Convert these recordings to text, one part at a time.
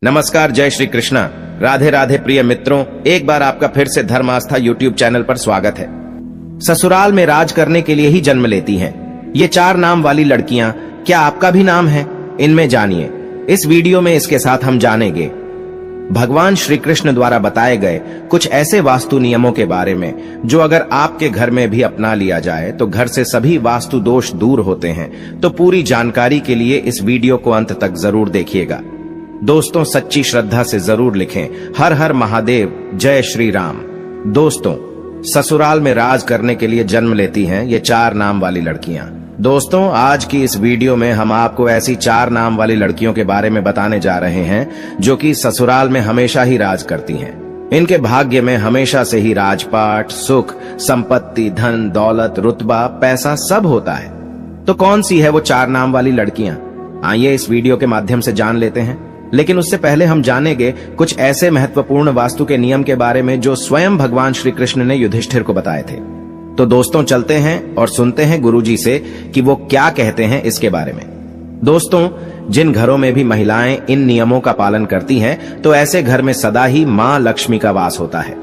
नमस्कार, जय श्री कृष्णा, राधे राधे प्रिय मित्रों। एक बार आपका फिर से धर्म आस्था यूट्यूब चैनल पर स्वागत है। ससुराल में राज करने के लिए ही जन्म लेती हैं ये 4 नाम वाली लड़कियां। क्या आपका भी नाम है? इनमें जानिए इस वीडियो में। इसके साथ हम जानेंगे भगवान श्री कृष्ण द्वारा बताए गए कुछ ऐसे वास्तु नियमों के बारे में जो अगर आपके घर में भी अपना लिया जाए तो घर से सभी वास्तु दोष दूर होते हैं। तो पूरी जानकारी के लिए इस वीडियो को अंत तक जरूर देखिएगा। दोस्तों, सच्ची श्रद्धा से जरूर लिखें हर हर महादेव, जय श्री राम। दोस्तों, ससुराल में राज करने के लिए जन्म लेती हैं ये 4 नाम वाली लड़कियां। दोस्तों, आज की इस वीडियो में हम आपको ऐसी 4 नाम वाली लड़कियों के बारे में बताने जा रहे हैं जो कि ससुराल में हमेशा ही राज करती हैं। इनके भाग्य में हमेशा से ही राजपाट, सुख, संपत्ति, धन, दौलत, रुतबा, पैसा सब होता है। तो कौन सी है वो 4 नाम वाली लड़कियां? आइए इस वीडियो के माध्यम से जान लेते हैं। लेकिन उससे पहले हम जानेंगे कुछ ऐसे महत्वपूर्ण वास्तु के नियम के बारे में जो स्वयं भगवान श्री कृष्ण ने युधिष्ठिर को बताए थे। तो दोस्तों, चलते हैं और सुनते हैं गुरुजी से कि वो क्या कहते हैं इसके बारे में। दोस्तों, जिन घरों में भी महिलाएं इन नियमों का पालन करती हैं तो ऐसे घर में सदा ही मां लक्ष्मी का वास होता है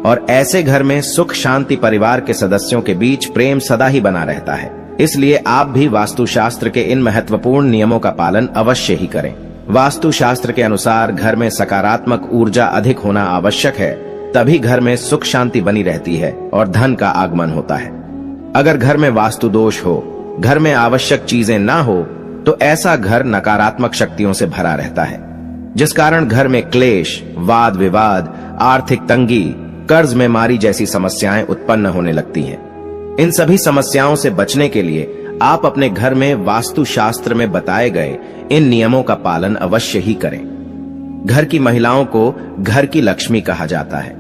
और ऐसे घर में सुख शांति, परिवार के सदस्यों के बीच प्रेम सदा ही बना रहता है। इसलिए आप भी वास्तुशास्त्र के इन महत्वपूर्ण नियमों का पालन अवश्य ही करें। वास्तु शास्त्र के अनुसार घर में सकारात्मक ऊर्जा अधिक होना आवश्यक है, तभी घर में सुख शांति बनी रहती है और धन का आगमन होता है। अगर घर में वास्तु दोष हो, घर में आवश्यक चीजें ना हो, तो ऐसा घर नकारात्मक शक्तियों से भरा रहता है, जिस कारण घर में क्लेश, वाद विवाद, आर्थिक तंगी, कर्ज में मारी जैसी समस्याएं उत्पन्न होने लगती हैं। इन सभी समस्याओं से बचने के लिए आप अपने घर में वास्तु शास्त्र में बताए गए इन नियमों का पालन अवश्य ही करें। घर की महिलाओं को घर की लक्ष्मी कहा जाता है।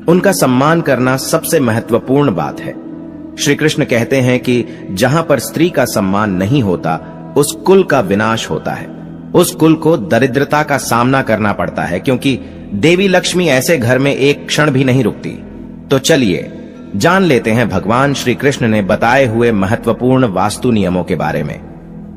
उनका सम्मान करना सबसे महत्वपूर्ण बात है। श्री कृष्ण कहते हैं कि जहां पर स्त्री का सम्मान नहीं होता उस कुल का विनाश होता है, उस कुल को दरिद्रता का सामना करना पड़ता है, क्योंकि देवी लक्ष्मी ऐसे घर में एक क्षण भी नहीं रुकती। तो चलिए जान लेते हैं भगवान श्री कृष्ण ने बताए हुए महत्वपूर्ण वास्तु नियमों के बारे में।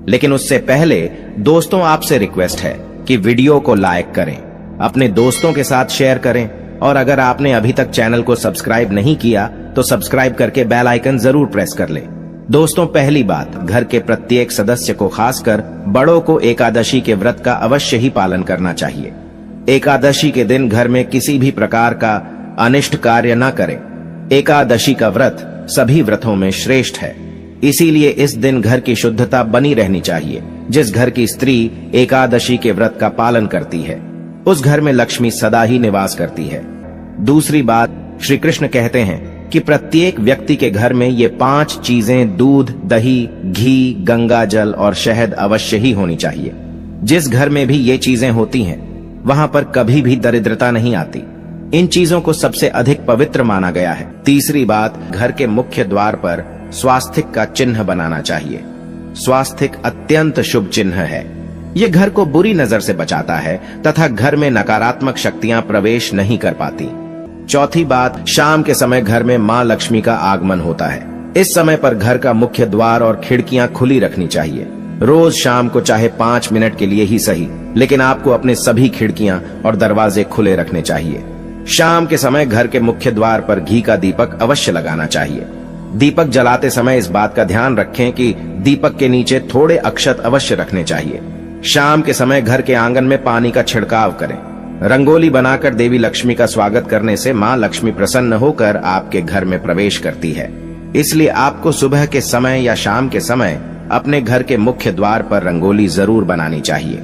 लेकिन उससे पहले दोस्तों, आपसे रिक्वेस्ट है कि वीडियो को लाइक करें, अपने दोस्तों के साथ शेयर करें और अगर आपने अभी तक चैनल को सब्सक्राइब नहीं किया तो सब्सक्राइब करके बेल आइकन जरूर प्रेस कर लें। दोस्तों, पहली बात, घर के प्रत्येक सदस्य को, खासकर बड़ों को एकादशी के व्रत का अवश्य ही पालन करना चाहिए। एकादशी के दिन घर में किसी भी प्रकार का अनिष्ट कार्य न करें। एकादशी का व्रत सभी व्रतों में श्रेष्ठ है, इसीलिए इस दिन घर की शुद्धता बनी रहनी चाहिए। जिस घर की स्त्री एकादशी के व्रत का पालन करती है उस घर में लक्ष्मी सदा ही निवास करती है। दूसरी बात, श्री कृष्ण कहते हैं कि प्रत्येक व्यक्ति के घर में ये 5 चीजें, दूध, दही, घी, गंगा जल और शहद अवश्य ही होनी चाहिए। जिस घर में भी ये चीजें होती हैं वहां पर कभी भी दरिद्रता नहीं आती। इन चीजों को सबसे अधिक पवित्र माना गया है। तीसरी बात, घर के मुख्य द्वार पर स्वास्तिक का चिन्ह बनाना चाहिए। स्वास्तिक अत्यंत शुभ चिन्ह है। यह घर को बुरी नजर से बचाता है तथा घर में नकारात्मक शक्तियां प्रवेश नहीं कर पाती। चौथी बात, शाम के समय घर में मां लक्ष्मी का आगमन होता है। इस समय पर घर का मुख्य द्वार और खिड़कियां खुली रखनी चाहिए। रोज शाम को चाहे 5 मिनट के लिए ही सही, लेकिन आपको अपने सभी खिड़कियां और दरवाजे खुले रखने चाहिए। शाम के समय घर के मुख्य द्वार पर घी का दीपक अवश्य लगाना चाहिए। दीपक जलाते समय इस बात का ध्यान रखें कि दीपक के नीचे थोड़े अक्षत अवश्य रखने चाहिए। शाम के समय घर के आंगन में पानी का छिड़काव करें। रंगोली बनाकर देवी लक्ष्मी का स्वागत करने से मां लक्ष्मी प्रसन्न होकर आपके घर में प्रवेश करती है। इसलिए आपको सुबह के समय या शाम के समय अपने घर के मुख्य द्वार पर रंगोली जरूर बनानी चाहिए।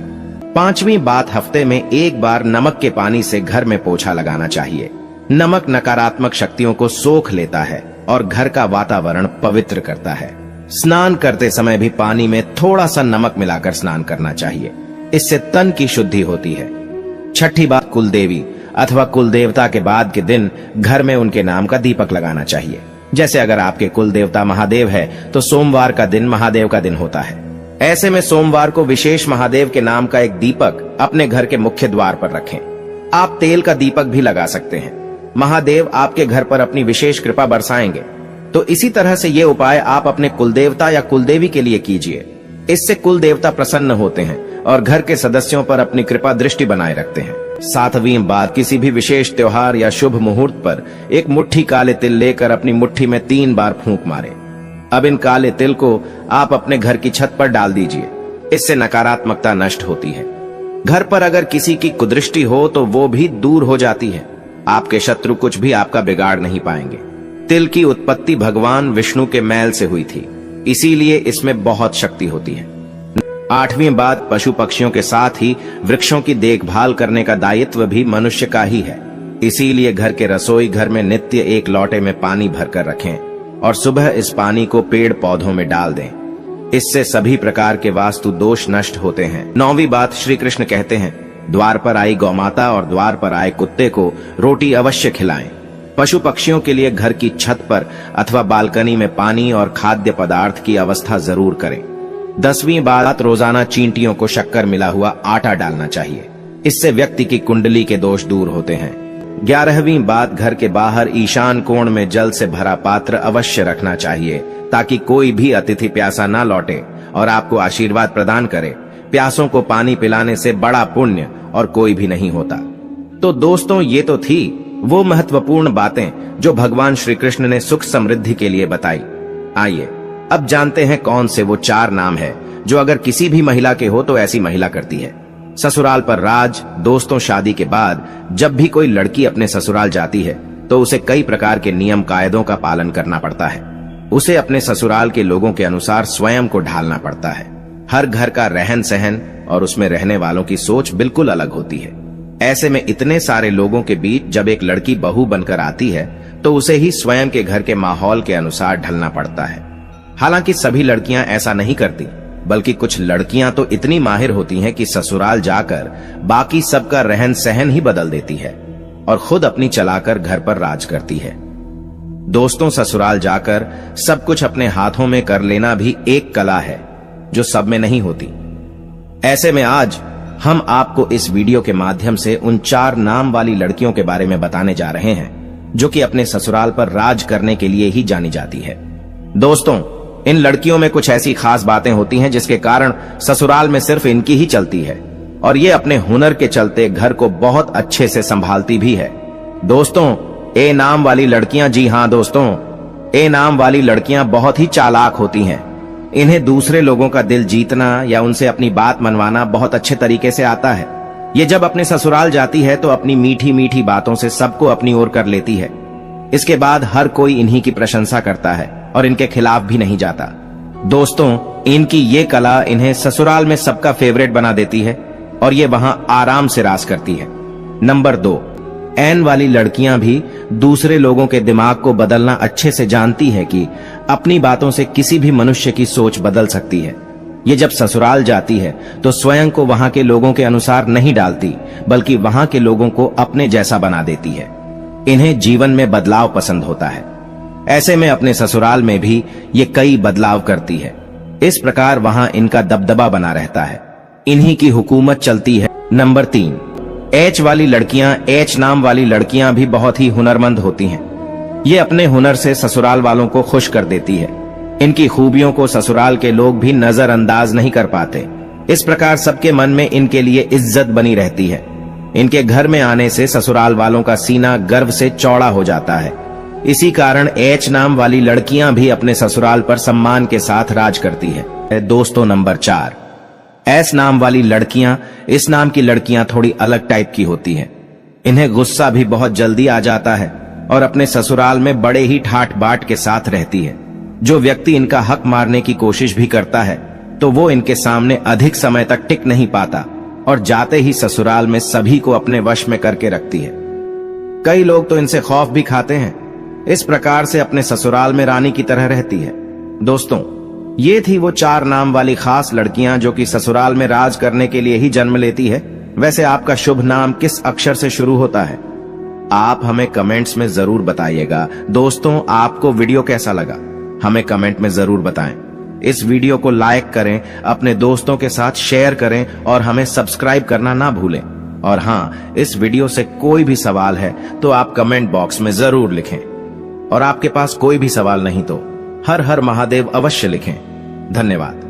5वीं बात, हफ्ते में एक बार नमक के पानी से घर में पोछा लगाना चाहिए। नमक नकारात्मक शक्तियों को सोख लेता है और घर का वातावरण पवित्र करता है। स्नान करते समय भी पानी में थोड़ा सा नमक मिलाकर स्नान करना चाहिए। इससे तन की शुद्धि होती है। छठी बात, कुलदेवी अथवा कुलदेवता के बाद के दिन घर में उनके नाम का दीपक लगाना चाहिए। जैसे अगर आपके कुलदेवता महादेव है तो सोमवार का दिन महादेव का दिन होता है। ऐसे में सोमवार को विशेष महादेव के नाम का एक दीपक अपने घर के मुख्य द्वार पर रखें। आप तेल का दीपक भी लगा सकते हैं। महादेव आपके घर पर अपनी विशेष कृपा बरसाएंगे। तो इसी तरह से ये उपाय आप अपने कुलदेवता या कुलदेवी के लिए कीजिए। इससे कुल देवता प्रसन्न होते हैं और घर के सदस्यों पर अपनी कृपा दृष्टि बनाए रखते हैं। 7वीं बात, किसी भी विशेष त्योहार या शुभ मुहूर्त पर एक मुट्ठी काले तिल लेकर अपनी मुट्ठी में 3 बार फूंक मारें। अब इन काले तिल को आप अपने घर की छत पर डाल दीजिए। इससे नकारात्मकता नष्ट होती है। घर पर अगर किसी की कुदृष्टि हो तो वो भी दूर हो जाती है। आपके शत्रु कुछ भी आपका बिगाड़ नहीं पाएंगे। तिल की उत्पत्ति भगवान विष्णु के मैल से हुई थी, इसीलिए इसमें बहुत शक्ति होती है। 8वीं बात, पशु पक्षियों के साथ ही वृक्षों की देखभाल करने का दायित्व भी मनुष्य का ही है। इसीलिए घर के रसोई घर में नित्य एक लोटे में पानी भरकर रखें और सुबह इस पानी को पेड़ पौधों में डाल दें। इससे सभी प्रकार के वास्तु दोष नष्ट होते हैं। 9वीं बात, श्री कृष्ण कहते हैं, द्वार पर आई गौमाता और द्वार पर आए कुत्ते को रोटी अवश्य खिलाएं। पशु पक्षियों के लिए घर की छत पर अथवा बालकनी में पानी और खाद्य पदार्थ की व्यवस्था जरूर करें। 10वीं बात, रोजाना चींटियों को शक्कर मिला हुआ आटा डालना चाहिए। इससे व्यक्ति की कुंडली के दोष दूर होते हैं। 11वीं बात, घर के बाहर ईशान कोण में जल से भरा पात्र अवश्य रखना चाहिए ताकि कोई भी अतिथि प्यासा ना लौटे और आपको आशीर्वाद प्रदान करे। प्यासों को पानी पिलाने से बड़ा पुण्य और कोई भी नहीं होता। तो दोस्तों, ये तो थी वो महत्वपूर्ण बातें जो भगवान श्री कृष्ण ने सुख समृद्धि के लिए बताई। आइए अब जानते हैं कौन से वो 4 नाम है जो अगर किसी भी महिला के हो तो ऐसी महिला करती है। ससुराल पर राज। दोस्तों, शादी के बाद जब भी कोई लड़की अपने ससुराल जाती है तो उसे कई प्रकार के नियम कायदों का पालन करना पड़ता है। उसे अपने ससुराल के लोगों के अनुसार स्वयं को ढालना पड़ता है। हर घर का रहन सहन और उसमें रहने वालों की सोच बिल्कुल अलग होती है। ऐसे में इतने सारे लोगों के बीच जब एक लड़की बहू बनकर आती है तो उसे ही स्वयं के घर के माहौल के अनुसार ढलना पड़ता है। हालांकि सभी लड़कियां ऐसा नहीं करती, बल्कि कुछ लड़कियां तो इतनी माहिर होती हैं कि ससुराल जाकर बाकी सबका रहन सहन ही बदल देती है और खुद अपनी चलाकर घर पर राज करती है। दोस्तों, ससुराल जाकर सब कुछ अपने हाथों में कर लेना भी एक कला है जो सब में नहीं होती। ऐसे में आज हम आपको इस वीडियो के माध्यम से उन 4 नाम वाली लड़कियों के बारे में बताने जा रहे हैं जो कि अपने ससुराल पर राज करने के लिए ही जानी जाती है। दोस्तों, इन लड़कियों में कुछ ऐसी खास बातें होती हैं जिसके कारण ससुराल में सिर्फ इनकी ही चलती है और ये अपने हुनर के चलते घर को बहुत अच्छे से संभालती भी है। दोस्तों, ए नाम वाली लड़कियां, जी हां दोस्तों, ए नाम वाली लड़कियां बहुत ही चालाक होती हैं। इन्हें दूसरे लोगों का दिल जीतना या उनसे अपनी बात मनवाना बहुत अच्छे तरीके से आता है। ये जब अपने ससुराल जाती है तो अपनी मीठी मीठी बातों से सबको अपनी ओर कर लेती है। इसके बाद हर कोई इन्हीं की प्रशंसा करता है और इनके खिलाफ भी नहीं जाता। दोस्तों, इनकी ये कला इन्हें ससुराल में सबका फेवरेट बना देती है और ये वहां आराम से राज करती है। नंबर 2, एन वाली लड़कियां भी दूसरे लोगों के दिमाग को बदलना अच्छे से जानती है कि अपनी बातों से किसी भी मनुष्य की सोच बदल सकती है। ये जब ससुराल जाती है तो स्वयं को वहां के लोगों के अनुसार नहीं डालती, बल्कि वहां के लोगों को अपने जैसा बना देती है। इन्हें जीवन में बदलाव पसंद होता है। ऐसे में अपने ससुराल में भी ये कई बदलाव करती है। इस प्रकार वहां इनका दबदबा बना रहता है। इन्हीं की हुकूमत चलती है। नंबर 3, एच वाली लड़कियां। एच नाम वाली लड़कियां भी बहुत ही हुनरमंद होती हैं। ये अपने हुनर से ससुराल वालों को खुश कर देती है। इनकी खूबियों को ससुराल के लोग भी नजरअंदाज नहीं कर पाते। इस प्रकार सबके मन में इनके लिए इज्जत बनी रहती है। इनके घर में आने से ससुराल वालों का सीना गर्व से चौड़ा हो जाता है। इसी कारण एच नाम वाली लड़कियां भी अपने ससुराल पर सम्मान के साथ राज करती है। दोस्तों, नंबर 4, एस नाम वाली लड़कियां। इस नाम की लड़कियां थोड़ी अलग टाइप की होती हैं। इन्हें गुस्सा भी बहुत जल्दी आ जाता है और अपने ससुराल में बड़े ही ठाट बाट के साथ रहती है। जो व्यक्ति इनका हक मारने की कोशिश भी करता है तो वो इनके सामने अधिक समय तक टिक नहीं पाता और जाते ही ससुराल में सभी को अपने वश में करके रखती है। कई लोग तो इनसे खौफ भी खाते हैं। इस प्रकार से अपने ससुराल में रानी की तरह रहती है। दोस्तों, ये थी वो 4 नाम वाली खास लड़कियां जो कि ससुराल में राज करने के लिए ही जन्म लेती है। वैसे आपका शुभ नाम किस अक्षर से शुरू होता है? आप हमें कमेंट्स में जरूर बताइएगा। दोस्तों, आपको वीडियो कैसा लगा हमें कमेंट में जरूर बताएं। इस वीडियो को लाइक करें, अपने दोस्तों के साथ शेयर करें और हमें सब्सक्राइब करना ना भूलें। और हाँ, इस वीडियो से कोई भी सवाल है तो आप कमेंट बॉक्स में जरूर लिखें और आपके पास कोई भी सवाल नहीं तो हर हर महादेव अवश्य लिखें। धन्यवाद।